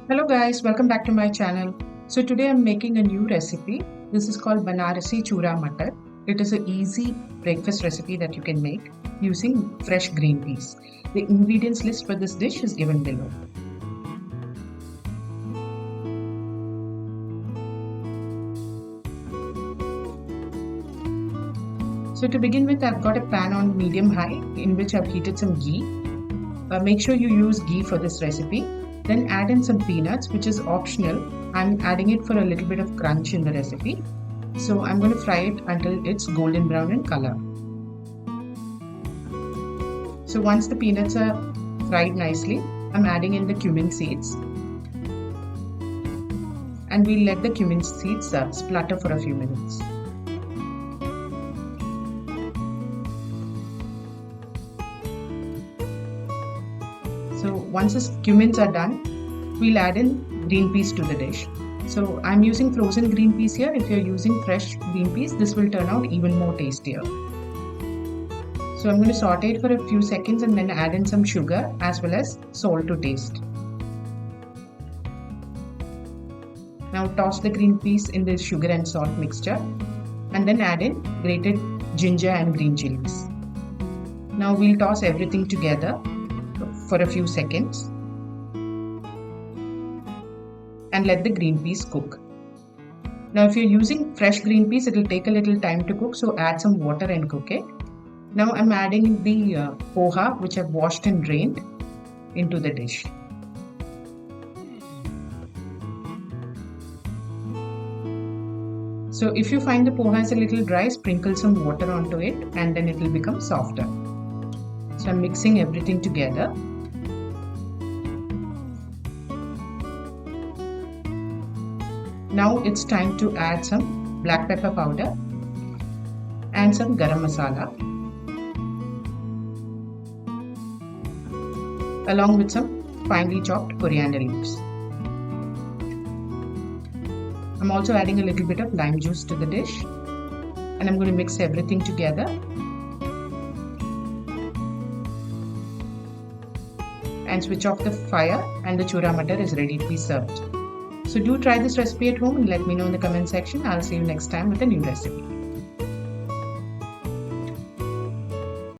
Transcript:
Hello guys, welcome back to my channel. So today I'm making a new recipe. This is called banarasi chura matar. It is an easy breakfast recipe that you can make using fresh green peas. The ingredients list for this dish is given below. So to begin with, I've got a pan on medium high in which I've heated some ghee. Make sure you use ghee for this recipe. Then add in some peanuts, which is optional. I'm adding it for a little bit of crunch in the recipe. So I'm going to fry it until it's golden brown in color. So once the peanuts are fried nicely, I'm adding in the cumin seeds. And we'll let the cumin seeds splutter for a few minutes. So once the cumins are done, we'll add in green peas to the dish. So I'm using frozen green peas here. If you're using fresh green peas, this will turn out even more tastier. So I'm going to saute it for a few seconds and then add in some sugar as well as salt to taste. Now toss the green peas in the sugar and salt mixture and then add in grated ginger and green chilies. Now we'll toss everything together for a few seconds and let the green peas cook. Now if you're using fresh green peas, it will take a little time to cook, so add some water and cook it. Now I'm adding the poha, which I've washed and drained, into the dish. So if you find the poha is a little dry, sprinkle some water onto it and then it will become softer. So I'm mixing everything together. Now it's time to add some black pepper powder and some garam masala along with some finely chopped coriander leaves. I'm also adding a little bit of lime juice to the dish and I'm going to mix everything together and switch off the fire, and the chura matar is ready to be served. So do try this recipe at home and let me know in the comment section. I'll see you next time with a new recipe.